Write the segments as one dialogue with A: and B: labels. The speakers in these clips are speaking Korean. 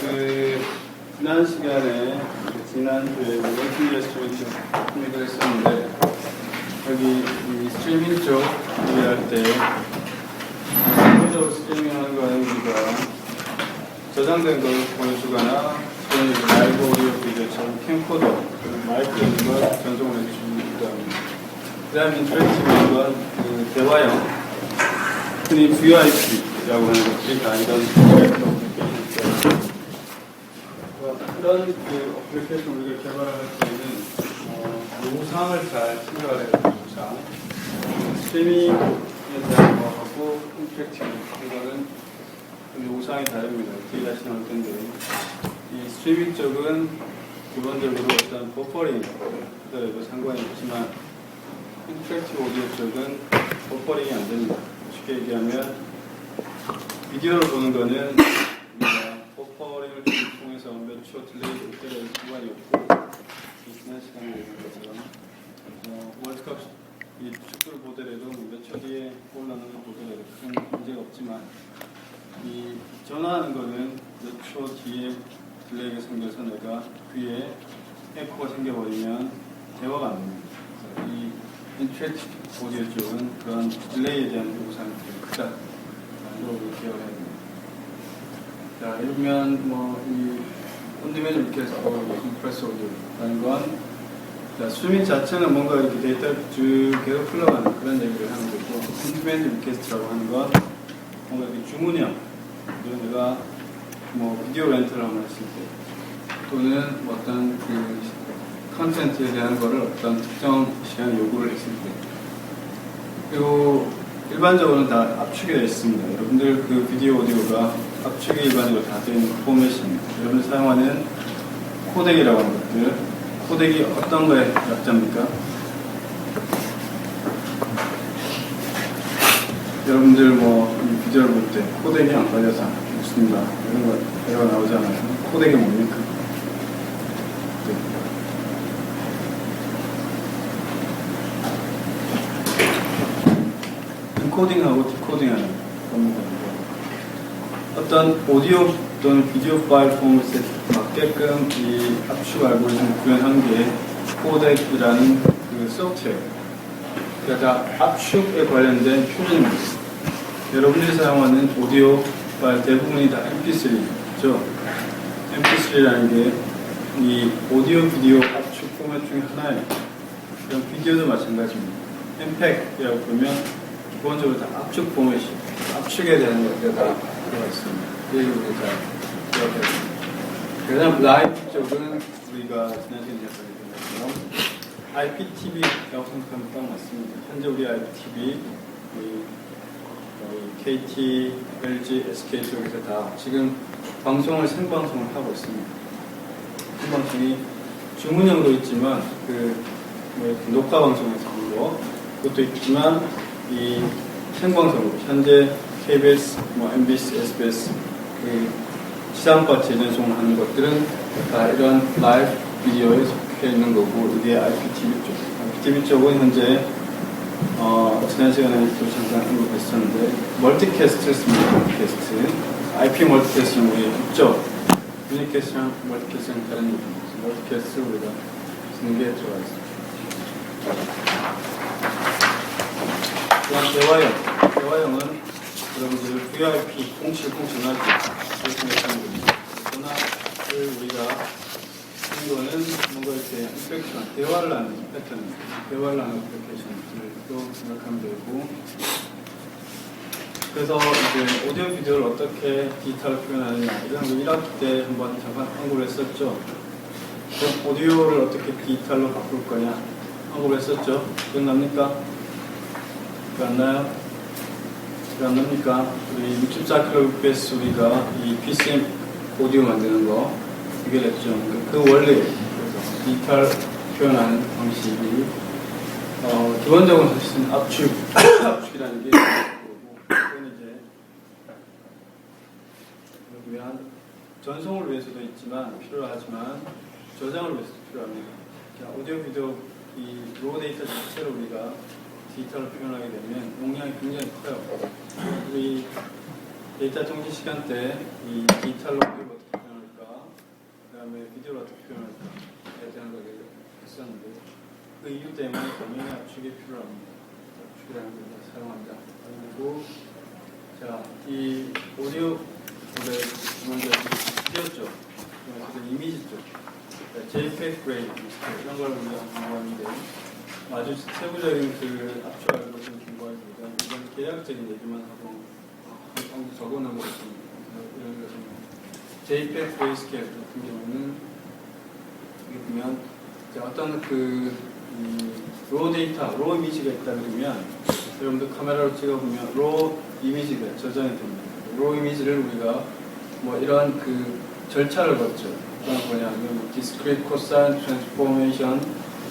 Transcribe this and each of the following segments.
A: 지난 시간에 지난주에 멀티미디어 스트리밍 준비를 했었는데 여기 이 스트리밍 쪽 준비할 때 기본적으로 스트리밍하는 거는 우리가 저장된 걸 보여주거나 또는 라이브 오디오 비디오처럼 캠코더 마이크 이런 걸 전송을 해주기도 합니다. 그 다음에 인터랙티브한 건 대화형 흔히 VIP라고 하는 것들이 다 이런 이런 어플리케이션 우리가 개발할 때는 영상을 잘 생각을 해야 됩니다. 스트리밍에 대한 거하고 인터랙티브 이거는 영상이 다릅니다. 뒤에 다시 나올 텐데 이 스트리밍 쪽은 기본적으로 어떤 버퍼링 하더라도 상관이 없지만 인터랙티브 오디오 쪽은 버퍼링이 안 됩니다. 쉽게 얘기하면 비디오를 보는 거는 버퍼링을 통해서 몇 초 딜레이 올 때는 상관이 없고 지난 시간에 얘기한 것처럼 월드컵 이 축구를 보더라도 몇 초 뒤에 올라오는 걸 보더라도 큰 문제가 없지만 이 전화하는 거는 몇 초 뒤에 딜레이가 생겨서 내가 귀에 에코가 생겨버리면 대화가 안 됩니다. 이 인터랙티브 오디오 쪽은 그런 딜레이에 대한 요구사항이 되게 크다. 이걸 기억을 해야 됩니다. 자, 이러면 이 온디맨드 리퀘스트 인프레스 오디오라는 건 스트리밍 자체는 뭔가 이렇게 데이터를 쭉 계속 흘러가는 그런 얘기를 하는 거고 온디맨드 리퀘스트라고 하는 건 뭔가 이렇게 주문형 내가 비디오 렌트를 한번 했을 때 또는 어떤 컨텐츠에 대한 거를 어떤 특정 시간에 요구를 했을 때 그리고 일반적으로는 다 압축이 되어 있습니다. 여러분들 그 비디오 오디오가 압축이 일반적으로 다 되어 있는 포맷입니다. 여러분들 사용하는 코덱이라고 하는 것들 코덱이 어떤 거에 약자입니까? 여러분들 이 비디오를 볼 때 코덱이 안 걸려서 좋습니다. 이런 거 에러가 나오지 않아요. 코덱이 뭡니까? 인코딩하고 디코딩하는 겁니다. 어떤 오디오 또는 비디오 파일 포맷에 맞게끔 이 압축 알고리즘을 구현한 게 코덱이라는 그 소프트웨어. 그러니까 압축에 관련된 표준입니다. 여러분들이 사용하는 오디오 파일 대부분이 다 MP3죠. MP3라는 게 이 오디오 비디오 압축 포맷 중에 하나예요. 그럼 비디오도 마찬가지입니다. MPEG이라고 보면 기본적으로 다 압축 포맷이 압축에 대한 것들이 다 들어가 있습니다. 이 얘기를 잘 기억해야 됩니다. 그 다음 라이브 쪽은 우리가 지난 시간에 얘기한 것처럼 IPTV라고 생각하면 딱 맞습니다. 현재 우리 IPTV KT, LG, SK 쪽에서 다 지금 방송을 생방송을 하고 있습니다. 생방송이 주문형도 있지만 녹화 방송에서 하는 거 그것도 있지만 이 생방송으로 현재 KBS, MBC, SBS 시상파 재전송을 하는 것들은 다 이런 라이브 비디오에 속해 있는 거고 이게 IPTV 쪽. IPTV 쪽은 현재 지난 시간에 또 잠깐 언급했었는데 멀티캐스트를 씁니다. 멀티캐스트. IP 멀티캐스트는 우리 있죠. 유니캐스트랑 멀티캐스트랑 다른 얘기입니다. 멀티캐스트 우리가 쓰는 게 들어가 있습니다. 대화형은 여러분들 VIP 0707 전화기 이렇게 생각하는 겁니다. 전화를 우리가 하는 거는 뭔가 이렇게 인터랙션, 대화를 하는 패턴입니다. 대화를 하는 어플리케이션들도 생각하면 되고 그래서 이제 오디오 비디오를 어떻게 디지털로 표현하느냐 이런 거 1학기 때 한번 잠깐 언급을 했었죠. 그럼 오디오를 어떻게 디지털로 바꿀 거냐 언급을 했었죠. 기억납니까? 기억나요? 기억납니까? 우리 64kbps 우리가 이 PCM 오디오 만드는 거 해결했죠. 그 원리 그래서 디지털 표현하는 방식이 기본적으로 사실은 압축이라는 게 그건 이제 위한 전송을 위해서도 있지만 필요하지만 저장을 위해서도 필요합니다. 오디오 비디오 이 로우 데이터 자체로 우리가 디지털을 표현하게 되면 용량이 굉장히 커요. 우리 데이터 정지 시간 때 이 디지털로 어떻게 표현할까 다음에 비디오로 어떻게 표현할까 해야 되는 걸 했었는데 그 이유 때문에 당연히 압축이 필요합니다. 압축이라는 걸 사용한다. 그리고 자, 이 오디오 노래 먼저 띄웠죠. 그래서 이미지 쪽, JPEG 그레이드 이런 걸 우리가 공부하는데 아주 세부적인 그 압축 알고리즘 공부하기보다 이런 대략적인 얘기만 하고 적어놓은 것입니다. 이런 것은 JPEG 그레이스케일 같은 경우는 여기 보면 어떤 로 데이터, 로 이미지가 있다 그러면 여러분들 카메라로 찍어보면 로 이미지가 저장이 됩니다. 로 이미지를 우리가 뭐 이런 그 절차를 거쳐 그건 뭐냐면 discrete cosine transformation,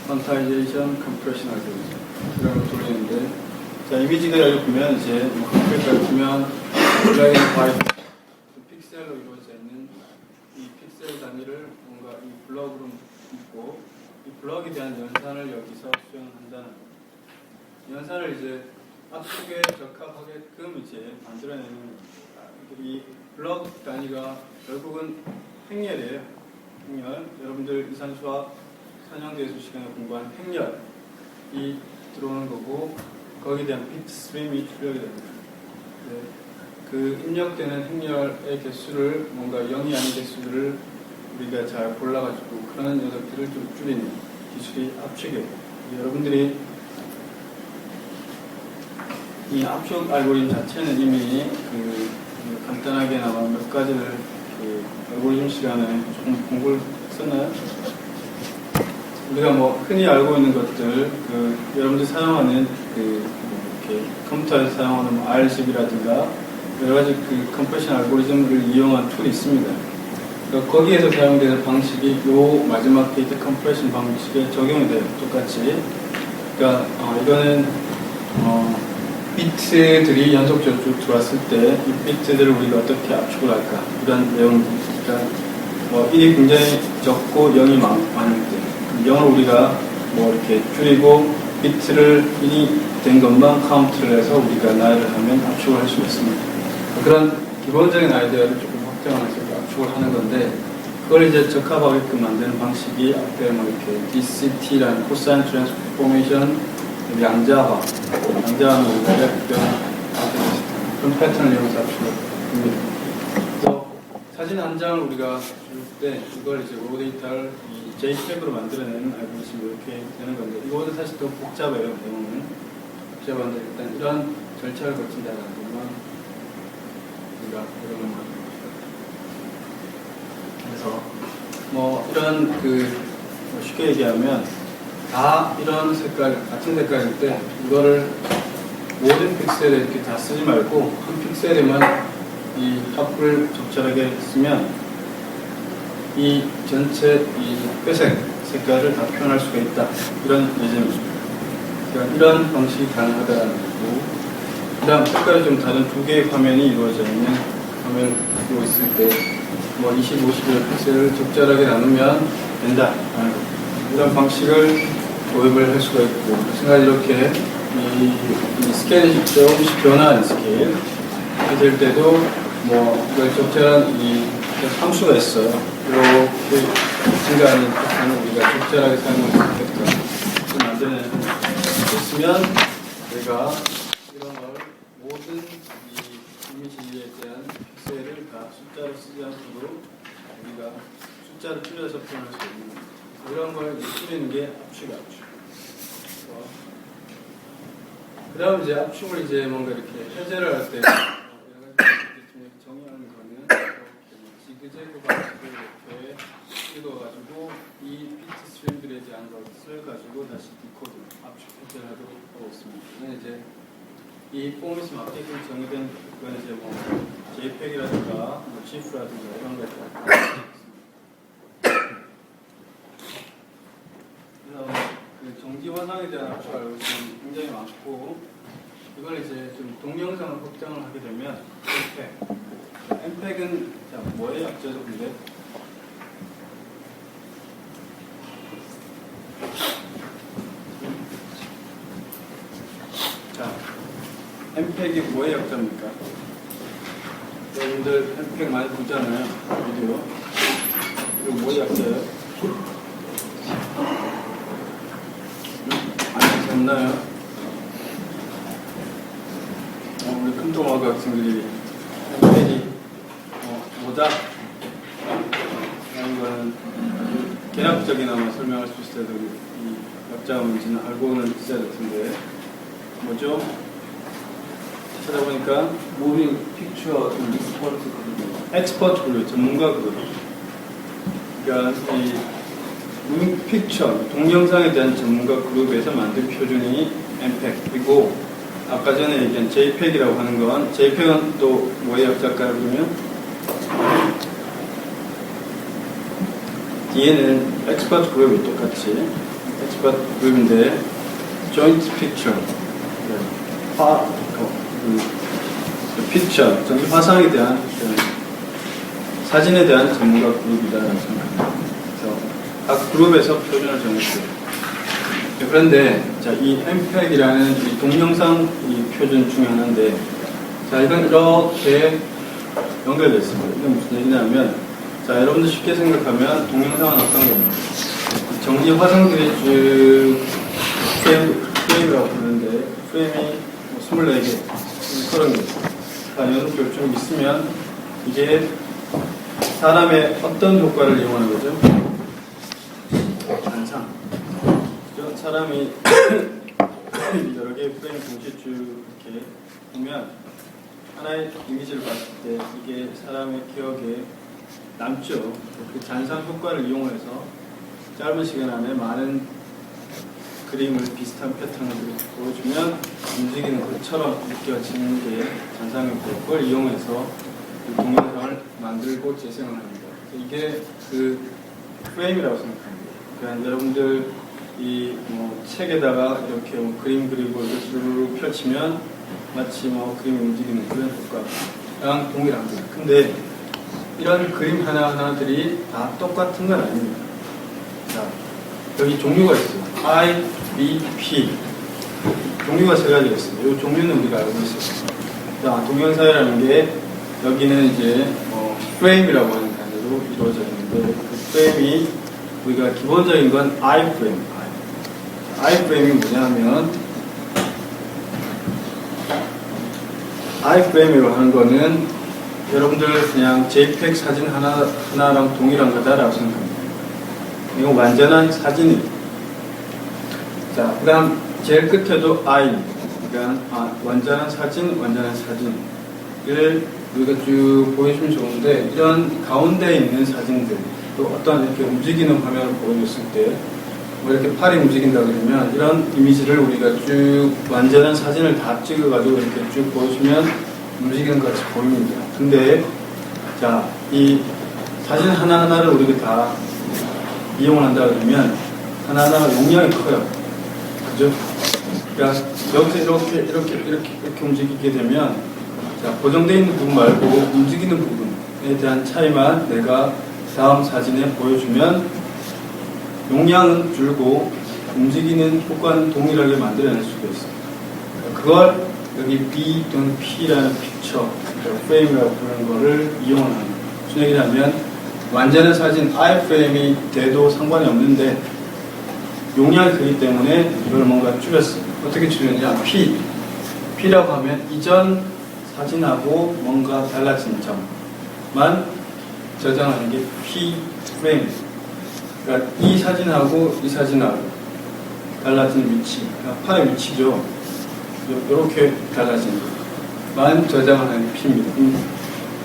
A: quantization, compression algorithm 이런 걸 돌리는데 자 이미지가 여기 보면 이제 뭐 컴퓨터 같으면 블랙 앤 화이트 픽셀로 이루어져 있는 이 픽셀 단위를 뭔가 이 블럭으로 있고 이 블럭에 대한 연산을 여기서 수행한다는 연산을 이제 압축에 적합하게끔 이제 만들어내는 이 블럭 단위가 결국은 행렬이에요. 행렬. 여러분들 이산수학 4년대에서 시간에 공부한 행렬이 들어오는 거고 거기에 대한 비트 스트림이 출력이 됩니다. 네. 그 입력되는 행렬의 개수를 뭔가 0이 아닌 개수들을 우리가 잘 골라가지고 그런 녀석들을 좀 줄이는 기술이 압축이에요. 여러분들이 이 압축 알고리즘 자체는 이미 간단하게나마 몇 가지를 알고리즘 시간에 조금 공부를 했었나요? 우리가 뭐 흔히 알고 있는 것들, 여러분들이 사용하는 이렇게 컴퓨터에서 사용하는 뭐 RGB라든가 여러 가지 컴프레션 알고리즘을 이용한 툴이 있습니다. 그러니까 거기에서 사용되는 방식이 요 마지막 데이터 컴프레션 방식에 적용이 돼요. 똑같이. 그러니까 이거는 비트들이 연속적으로 쭉 들어왔을 때 이 비트들을 우리가 어떻게 압축을 할까 이런 내용들. 그러니까 1이 굉장히 적고 0이 많을 때 0을 우리가 뭐 이렇게 줄이고 비트를 1이 된 것만 카운트를 해서 우리가 나열을 하면 압축을 할 수 있습니다. 그런 기본적인 아이디어를 조금 확장해서 압축을 하는 건데 그걸 이제 적합하게끔 만드는 방식이 앞에 뭐 이렇게 DCT라는 코사인 트랜스포메이션 양자화는 우리가 그런 패턴을 이용해서 압축을 합니다. 그래서 사진 한 장을 우리가 줄 때 이걸 이제 로 데이터를 이 JPEG으로 만들어내는 알고리즘이 이렇게 되는 건데 이거보다 사실 더 복잡해요. 내용은 복잡한데 일단 이런 절차를 거친다는 것만 우리가 이런 걸 그래서 뭐 이런 쉽게 얘기하면 다 이런 색깔 같은 색깔일 때 이거를 모든 픽셀에 이렇게 다 쓰지 말고 한 픽셀에만 이 합을 적절하게 쓰면 이 전체 이 회색 색깔을 다 표현할 수가 있다. 이런 예제입니다. 그러니까 이런 방식이 가능하다는 거고 그 다음 색깔이 좀 다른 두 개의 화면이 이루어져 있는 화면을 가지고 있을 때 뭐 20, 50의 픽셀을 적절하게 나누면 된다. 이런 방식을 도입을 할 수가 있고 생각 이렇게 이 스케일이 조금씩 변화하는 스케일 이렇게 될 때도 뭐 이걸 적절한 이 함수가 있어요. 이렇게 증가하는 패턴을 우리가 적절하게 사용할 수 있게끔 만드는 있으면 우리가 이런 걸 모든 이 이미지에 대한 픽셀을 다 숫자로 쓰지 않도록 우리가 숫자를 줄여서 표현할 수 있는 이런 걸 줄이는 게 압축이에요. 그 다음 이제 압축을 이제 뭔가 이렇게 해제를 할 때 정의하는 거는 지그재그 방식을 이렇게 찍어가지고 이 비트 스트림들에 대한 것을 가지고 다시 디코드 압축 해제를 하도록 하고 있습니다. 이건 이제 이 포맷이 맞게끔 정의된 건 이제 뭐 JPEG이라든가 뭐 GIF라든가 이런 것들. 정지 화상에 대한 압축 알고리즘이 굉장히 많고 이걸 이제 좀 동영상을 확장을 하게 되면 MPEG은 자 뭐예요? 앞서서 근데 자 MPEG이 뭐의 약자입니까? 여러분들 MPEG 많이 보잖아요 비디오. 이거 어디 갔어요? 안 잤나요? 우리 큰동화고 학생들이 펜이 모자 이런 거는 개략적이나마 설명할 수 있어도 이 약자가 뭔지는 알고는 있어야 될 텐데 뭐죠? 찾아보니까
B: 무빙 픽처 익스퍼트
A: 엑스퍼트 그룹 전문가 그룹. 그러니까 이 무빙 픽처 동영상에 대한 전문가 그룹에서 만든 표준이 MPEG-이고 아까 전에 얘기한 JPEG이라고 하는 건 JPEG은 또 뭐의 약자일까요? 그러면 뒤에는 엑스퍼트 그룹이 똑같이 엑스퍼트 그룹인데 조인트 픽처 픽처 전기 화상에 대한 사진에 대한 전문가 그룹이다라고 생각합니다. 그래서 각 그룹에서 표준을 정했어요. 그런데 자, 이 MPEG이라는 이 동영상 이 표준 중에 하나인데 자, 이건 이렇게 연결되어 있습니다. 이게 무슨 얘기냐면 자, 여러분들 쉽게 생각하면 동영상은 어떤 겁니까? 전기 화상들이 쭉 프레임이라고 부르는데 프레임이 24개, 30개 연속적으로 좀 있으면 이게 사람의 어떤 효과를 이용하는 거죠? 관상. 사람이 여러 개의 프레임 동시에 쭉 이렇게 보면 하나의 이미지를 봤을 때 이게 사람의 기억에 남죠. 그 잔상 효과를 이용해서 짧은 시간 안에 많은 그림을 비슷한 패턴을 보여주면 움직이는 것처럼 느껴지는 게 잔상 효과. 그걸 이용해서 그 동영상을 만들고 재생을 합니다. 이게 그 프레임이라고 생각합니다. 그러니까 여러분들 이 뭐 책에다가 이렇게 뭐 그림 그리고 이렇게 쭉 펼치면 마치 뭐 그림이 움직이는 그런 효과랑 동일합니다. 근데 이런 그림 하나하나들이 다 똑같은 건 아닙니다. 자, 여기 종류가 있어요. I, B, P. 종류가 세 가지가 있습니다. 이 종류는 우리가 알고 있어요. 자, 동영상이라는 게 여기는 이제 프레임이라고 하는 단어로 이루어져 있는데 그 프레임이 우리가 기본적인 건 I 프레임. I 프레임이 뭐냐면 I 프레임이라고 하는 거는 여러분들 그냥 JPEG 사진 하나랑 동일한 거다라고 생각합니다. 이건 완전한 사진입니다. 자, 그 다음 제일 끝에도 I. 그러니까 완전한 사진을 우리가 쭉 보여주면 좋은데 이런 가운데에 있는 사진들 또 어떤 이렇게 움직이는 화면을 보여줬을 때 뭐 이렇게 팔이 움직인다 그러면 이런 이미지를 우리가 쭉 완전한 사진을 다 찍어가지고 이렇게 쭉 보여주면 움직이는 것 같이 보입니다. 근데 자, 이 사진 하나하나를 우리가 다 이용을 한다 그러면 하나하나가 용량이 커요. 그죠? 그러니까 여기서 이렇게 움직이게 되면 자, 고정되어 있는 부분 말고 움직이는 부분에 대한 차이만 내가 다음 사진에 보여주면 용량은 줄고 움직이는 효과는 동일하게 만들어낼 수가 있습니다. 그걸 여기 B 또는 P라는 픽처, 프레임이라고 부르는 거를 이용을 합니다. 무슨 얘기냐면 완전한 사진 I 프레임이 돼도 상관이 없는데 용량이 크기 때문에 이걸 뭔가 줄였어요. 어떻게 줄였냐? P라고 하면 이전 사진하고 뭔가 달라진 점만 저장하는 게 P 프레임. 그러니까 이 사진하고 이 사진하고 달라진 위치, 그러니까 팔의 위치죠. 이렇게 달라진 것만 저장하는 P입니다.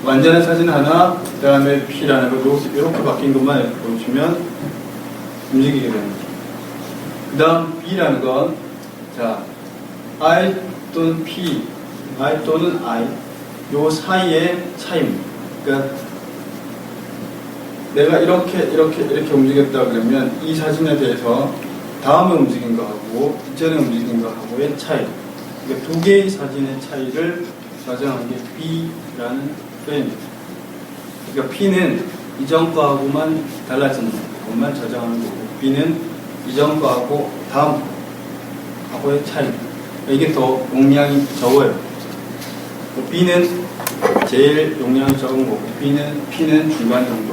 A: 완전한 사진 하나, 그 다음에 P라는 거 이렇게 바뀐 것만 이렇게 보여주면 움직이게 됩니다. 그 다음 B라는 건 자, I 또는 P, I 또는 I 요 사이의 차이입니다. 그러니까 내가 이렇게 움직였다 그러면 이 사진에 대해서 다음에 움직인 거하고 이전에 움직인 거하고의 차이, 그러니까 두 개의 사진의 차이를 저장한 게 B라는 프레임입니다. 그러니까 P는 이전 거하고만 달라지는 것만 저장하는 거고 B는 이전 거하고 다음 하고의 차이. 이게 더 용량이 적어요. B는 제일 용량이 적은 거고 P는 중간 정도